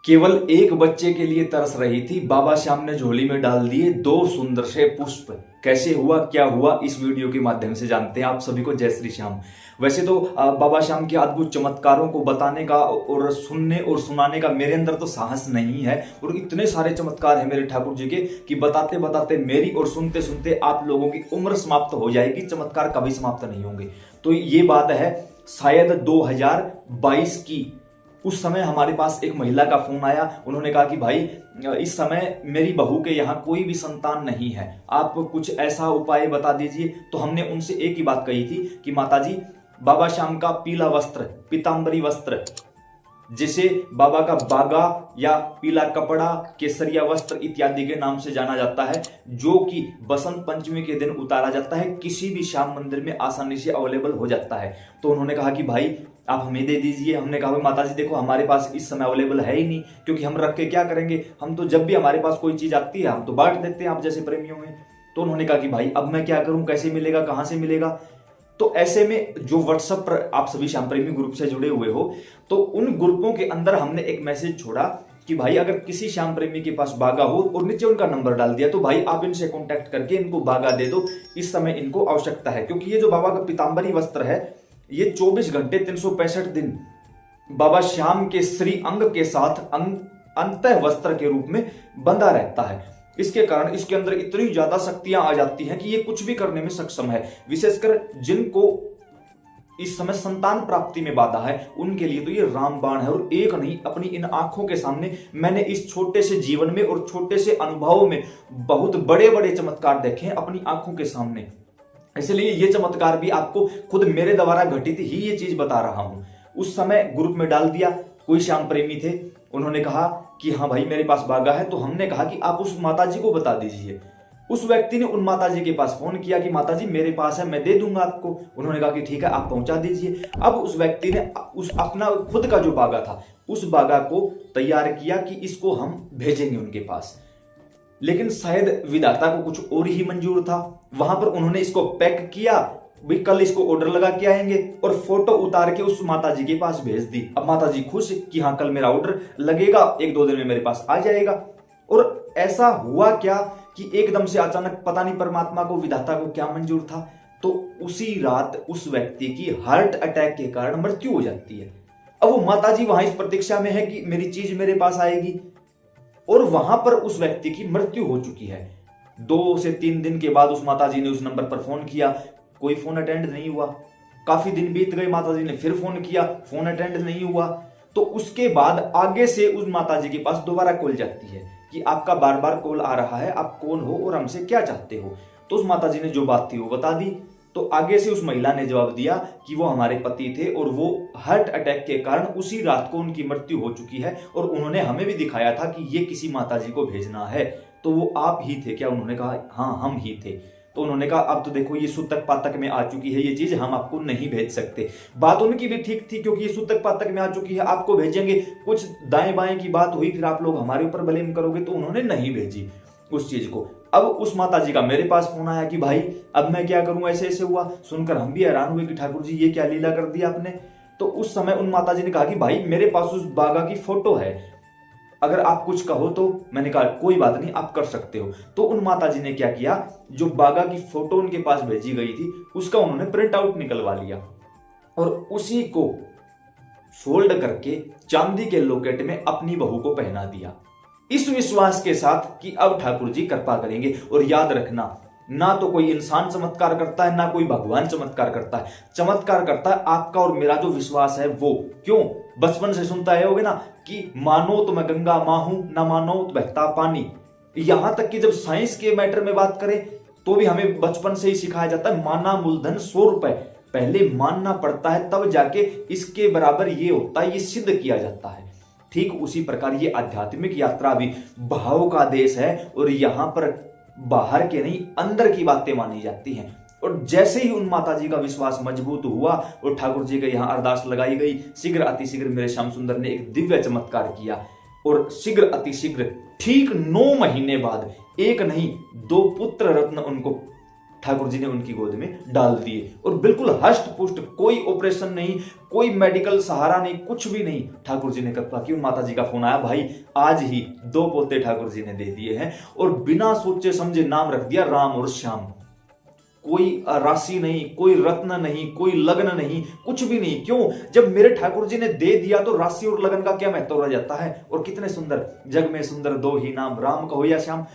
केवल एक बच्चे के लिए तरस रही थी, बाबा श्याम ने झोली में डाल दिए 2 सुंदर से पुष्प। कैसे हुआ, क्या हुआ, इस वीडियो के माध्यम से जानते हैं। आप सभी को जय श्री श्याम। वैसे तो बाबा श्याम के अद्भुत चमत्कारों को बताने का और सुनने और सुनाने का मेरे अंदर तो साहस नहीं है, और इतने सारे चमत्कार हैं मेरे ठाकुर जी के कि बताते बताते मेरी और सुनते सुनते आप लोगों की उम्र समाप्त हो जाएगी। चमत्कार कभी समाप्त नहीं होंगे। तो ये बात है शायद 2022 की। उस समय हमारे पास एक महिला का फोन आया। उन्होंने कहा कि भाई इस समय मेरी बहू के यहाँ कोई भी संतान नहीं है, आप कुछ ऐसा उपाय बता दीजिए। तो हमने उनसे एक ही बात कही थी कि माताजी, बाबा श्याम का पीला वस्त्र, पीतांबरी वस्त्र, जिसे बाबा का बागा या पीला कपड़ा, केसरिया वस्त्र इत्यादि के नाम से जाना जाता है, जो कि बसंत पंचमी के दिन उतारा जाता है, किसी भी श्याम मंदिर में आसानी से अवेलेबल हो जाता है। तो उन्होंने कहा कि भाई आप हमें दे दीजिए। हमने कहा माताजी देखो, हमारे पास इस समय अवेलेबल है ही नहीं, क्योंकि हम रख के क्या करेंगे, हम तो जब भी हमारे पास कोई चीज आती है हम तो बांट देते हैं आप जैसे प्रेमियों में। तो उन्होंने कहा कि भाई अब मैं क्या करूं, कैसे मिलेगा, कहां से मिलेगा। तो ऐसे में जो व्हाट्सएप पर आप सभी श्याम प्रेमी ग्रुप से जुड़े हुए हो, तो उन ग्रुपों के अंदर हमने एक मैसेज छोड़ा कि भाई अगर किसी श्याम प्रेमी के पास बागा हो, और नीचे उनका नंबर डाल दिया, तो भाई आप इनसे कांटेक्ट करके इनको बागा दे दो, इस समय इनको आवश्यकता है। क्योंकि ये जो बाबा का पीतांबरी वस्त्र है, ये 24 घंटे 365 दिन बाबा श्याम के श्री अंग के साथ अंतः वस्त्र के रूप में बंधा रहता है। इसके कारण इसके अंदर इतनी ज्यादा शक्तियां आ जाती हैं कि ये कुछ भी करने में सक्षम है। विशेषकर जिनको इस समय संतान प्राप्ति में बाधा है, उनके लिए तो ये रामबाण है। और एक नहीं, अपनी इन आंखों के सामने मैंने इस छोटे से जीवन में और छोटे से अनुभवों में बहुत बड़े बड़े चमत्कार देखे हैं अपनी आंखों के सामने। इसलिए ये चमत्कार भी आपको खुद मेरे द्वारा घटित ही ये चीज बता रहा हूं। उस समय ग्रुप में डाल दिया, कोई श्याम प्रेमी थे, उन्होंने कहा कि हाँ भाई मेरे पास बागा है। तो हमने कहा कि आप उस माताजी को बता दीजिए। उस व्यक्ति ने उन माताजी के पास फोन किया कि माताजी मेरे पास है, मैं दे दूंगा आपको। उन्होंने कहा कि ठीक है, आप पहुंचा दीजिए। अब उस व्यक्ति ने उस अपना खुद का जो बागा था, उस बागा को तैयार किया कि इसको हम भेजेंगे उनके पास। लेकिन शायद विधाता को कुछ और ही मंजूर था। वहां पर उन्होंने इसको पैक किया, भी कल इसको ऑर्डर लगा के आएंगे, और फोटो उतार के उस माताजी के पास भेज दी। अब माताजी खुश कि हाँ कल मेरा ऑर्डर लगेगा, 1-2 दिन में मेरे पास आ जाएगा। और ऐसा हुआ क्या कि एकदम से अचानक पता नहीं परमात्मा को, विधाता को क्या मंजूर था, तो उसी रात उस व्यक्ति की हार्ट अटैक के कारण मृत्यु हो जाती है। अब वो माताजी वहां इस प्रतीक्षा में है कि मेरी चीज मेरे पास आएगी, और वहां पर उस व्यक्ति की मृत्यु हो चुकी है। 2 से 3 दिन के बाद उस माताजी ने उस नंबर पर फोन किया, कोई फोन अटेंड नहीं हुआ। काफी दिन बीत गए, माताजी ने फिर फोन किया, फोन अटेंड नहीं हुआ। तो उसके बाद आगे से उस माताजी के पास दोबारा कॉल जाती है कि आपका बार बार कॉल आ रहा है, आप कौन हो और हमसे क्या चाहते हो। तो उस माताजी ने जो बात थी वो बता दी। तो आगे से उस महिला ने जवाब दिया कि वो हमारे पति थे और वो हार्ट अटैक के कारण उसी रात को उनकी मृत्यु हो चुकी है, और उन्होंने हमें भी दिखाया था कि ये किसी माताजी को भेजना है। तो वो आप ही थे क्या? उन्होंने कहा हाँ हम ही थे। तो उन्होंने कहा अब तो देखो ये सूतक पातक में आ चुकी है, ये चीज हम आपको नहीं भेज सकते। बात उनकी भी ठीक थी, क्योंकि ये सूतक पातक में आ चुकी है, आपको भेजेंगे, कुछ दाएं बाएं की बात हुई, फिर आप लोग हमारे ऊपर ब्लेम करोगे। तो उन्होंने नहीं भेजी उस चीज को। अब उस माताजी का मेरे पास फोन आया कि भाई अब मैं क्या करूं, ऐसे ऐसे हुआ। सुनकर हम भी हैरान हुए कि ठाकुर जी ये क्या लीला कर दी आपने। तो उस समय उन माताजी ने कहा कि भाई मेरे पास उस बागा की फोटो है, अगर आप कुछ कहो तो। मैंने कहा कोई बात नहीं, आप कर सकते हो। तो उन माताजी ने क्या किया, जो बागा की फोटो उनके पास भेजी गई थी उसका उन्होंने प्रिंट आउट निकलवा लिया, और उसी को फोल्ड करके चांदी के लॉकेट में अपनी बहू को पहना दिया, इस विश्वास के साथ कि अब ठाकुर जी कृपा करेंगे। और याद रखना, ना तो कोई इंसान चमत्कार करता है, ना कोई भगवान चमत्कार करता है। चमत्कार करता है आपका और मेरा जो विश्वास है वो। क्यों? बचपन से सुनता है होगे ना कि मानो तो मैं गंगा मां हूं, ना मानो तो बहता पानी। यहां तक कि जब साइंस के मैटर में बात करें तो भी हमें बचपन से ही सिखाया जाता है, माना मूलधन 100 रुपए। पहले मानना पड़ता है, तब जाके इसके बराबर ये होता है, ये सिद्ध किया जाता है। ठीक उसी प्रकार ये आध्यात्मिक यात्रा भी भाव का देश है, और यहां पर बाहर के नहीं अंदर की बातें मानी जाती हैं। और जैसे ही उन माताजी का विश्वास मजबूत हुआ और ठाकुर जी के यहाँ अरदास लगाई गई, शीघ्र अतिशीघ्र मेरे श्याम सुंदर ने एक दिव्य चमत्कार किया। और शीघ्र अतिशीघ्र ठीक 9 महीने बाद 1 नहीं 2 पुत्र रत्न उनको ठाकुर जी ने उनकी गोद में डाल दिए और बिल्कुल हष्ट पुष्ट, कोई ऑपरेशन नहीं, कोई मेडिकल सहारा नहीं, कुछ भी नहीं। ठाकुर जी ने कृपा की, माता जी का फोन आया, भाई आज ही 2 पोते ठाकुर जी ने दे दिए हैं और बिना सोचे समझे नाम रख दिया राम और श्याम। कोई राशि नहीं, कोई रत्न नहीं, कोई लग्न नहीं, कुछ भी नहीं। क्यों? जब मेरे ठाकुर जी ने दे दिया तो राशि और लगन का क्या महत्व रह जाता है। और कितने सुंदर, जग में सुंदर 2 ही नाम, राम कहो या श्याम,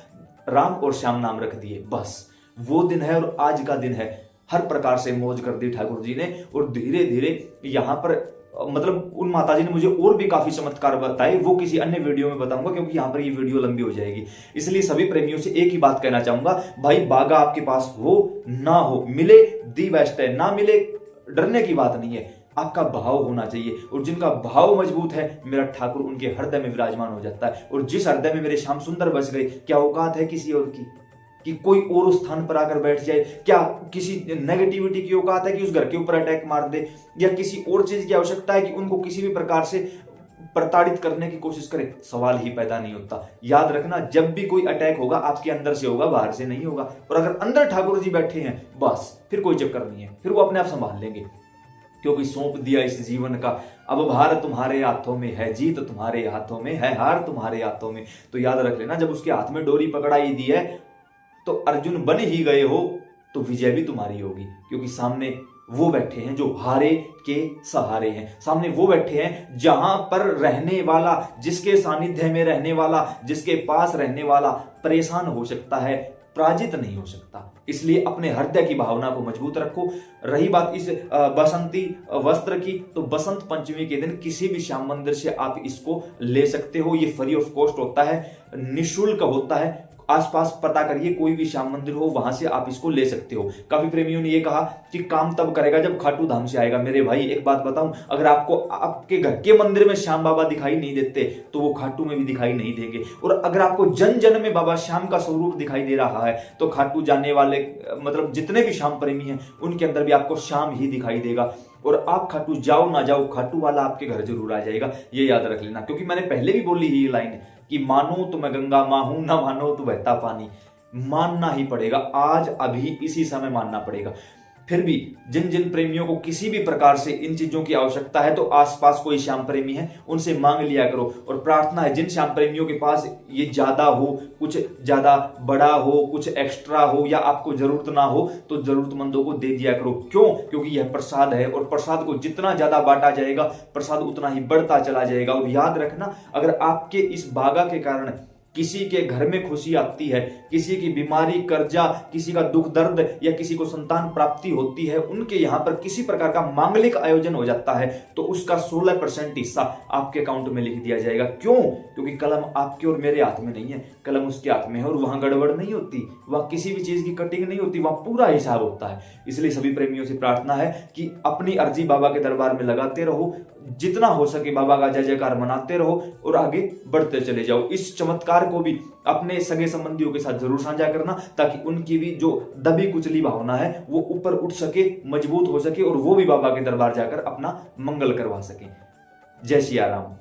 राम और श्याम नाम रख दिए। बस वो दिन है और आज का दिन है। हर प्रकार से मौज कर दी ठाकुर जी ने और धीरे धीरे यहां पर मतलब उन माताजी ने मुझे और भी काफी चमत्कार बताए, वो किसी अन्य वीडियो में बताऊंगा क्योंकि यहां पर ये वीडियो लंबी हो जाएगी। इसलिए सभी प्रेमियों से एक ही बात कहना चाहूंगा, भाई बागा आपके पास हो ना हो, मिले दी बेस्ट है, ना मिले डरने की बात नहीं है। आपका भाव होना चाहिए और जिनका भाव मजबूत है मेरा ठाकुर उनके हृदय में विराजमान हो जाता है। और जिस हृदय में मेरे श्याम सुंदर बस गए, क्या औकात है किसी और की कि कोई और उस स्थान पर आकर बैठ जाए? क्या किसी नेगेटिविटी की औकात है कि उस घर के ऊपर अटैक मार दे? या किसी और चीज की आवश्यकता है कि उनको किसी भी प्रकार से प्रताड़ित करने की कोशिश करे? सवाल ही पैदा नहीं होता। याद रखना, जब भी कोई अटैक होगा आपके अंदर से होगा, बाहर से नहीं होगा। और अगर अंदर ठाकुर जी बैठे हैं बस फिर कोई चक्कर नहीं है, फिर वो अपने आप संभाल लेंगे। क्योंकि सौंप दिया इस जीवन का, अब भार तुम्हारे हाथों में है, जीत तुम्हारे हाथों में है, हार तुम्हारे हाथों में। तो याद रख लेना, जब उसके हाथ में डोरी पकड़ाई दी है तो अर्जुन बन ही गए हो तो विजय भी तुम्हारी होगी। क्योंकि सामने वो बैठे हैं जो हारे के सहारे हैं, सामने वो बैठे हैं जहां पर रहने वाला, जिसके सानिध्य में रहने वाला, जिसके पास रहने वाला परेशान हो सकता है, पराजित नहीं हो सकता। इसलिए अपने हृदय की भावना को मजबूत रखो। रही बात इस बसंती वस्त्र की, तो बसंत पंचमी के दिन किसी भी श्याम मंदिर से आप इसको ले सकते हो। ये फ्री ऑफ कॉस्ट होता है, निःशुल्क होता है। आसपास पता करिए, कोई भी श्याम मंदिर हो वहां से आप इसको ले सकते हो। काफी प्रेमियों ने ये कहा कि काम तब करेगा जब खाटू धाम से आएगा। मेरे भाई एक बात बताऊं, अगर आपको आपके घर के मंदिर में श्याम बाबा दिखाई नहीं देते तो वो खाटू में भी दिखाई नहीं देंगे। और अगर आपको जन जन में बाबा श्याम का स्वरूप दिखाई दे रहा है तो खाटू जाने वाले मतलब जितने भी श्याम प्रेमी हैं उनके अंदर भी आपको श्याम ही दिखाई देगा। और आप खाटू जाओ ना जाओ, खाटू वाला आपके घर जरूर आ जाएगा, ये याद रख लेना। क्योंकि मैंने पहले भी बोली ये लाइन कि मानो तो मैं गंगा मां हूं, ना मानो तो बहता पानी। मानना ही पड़ेगा, आज अभी इसी समय मानना पड़ेगा। फिर भी जिन जिन प्रेमियों को किसी भी प्रकार से इन चीजों की आवश्यकता है तो आसपास कोई श्याम प्रेमी है उनसे मांग लिया करो। और प्रार्थना है जिन श्याम प्रेमियों के पास ये ज्यादा हो, कुछ ज्यादा बड़ा हो, कुछ एक्स्ट्रा हो या आपको जरूरत ना हो तो जरूरतमंदों को दे दिया करो। क्यों? क्योंकि यह प्रसाद है और प्रसाद को जितना ज्यादा बांटा जाएगा प्रसाद उतना ही बढ़ता चला जाएगा। और याद रखना, अगर आपके इस बागा के कारण किसी के घर में खुशी आती है, किसी की बीमारी, कर्जा, किसी का दुख दर्द या किसी को संतान प्राप्ति होती है, उनके यहां पर किसी प्रकार का मांगलिक आयोजन हो जाता है तो उसका 16% हिस्सा आपके अकाउंट में लिख दिया जाएगा। क्यों? क्योंकि कलम आपके और मेरे हाथ में नहीं है, कलम उसके हाथ में है और वहां गड़बड़ नहीं होती, वहां किसी भी चीज की कटिंग नहीं होती, वहां पूरा हिसाब होता है। इसलिए सभी प्रेमियों से प्रार्थना है कि अपनी अर्जी बाबा के दरबार में लगाते रहो, जितना हो सके बाबा का जय जयकार मनाते रहो और आगे बढ़ते चले जाओ। इस चमत्कार को भी अपने सगे संबंधियों के साथ जरूर साझा करना ताकि उनकी भी जो दबी कुचली भावना है वो ऊपर उठ सके, मजबूत हो सके और वो भी बाबा के दरबार जाकर अपना मंगल करवा सके। जय सिया राम।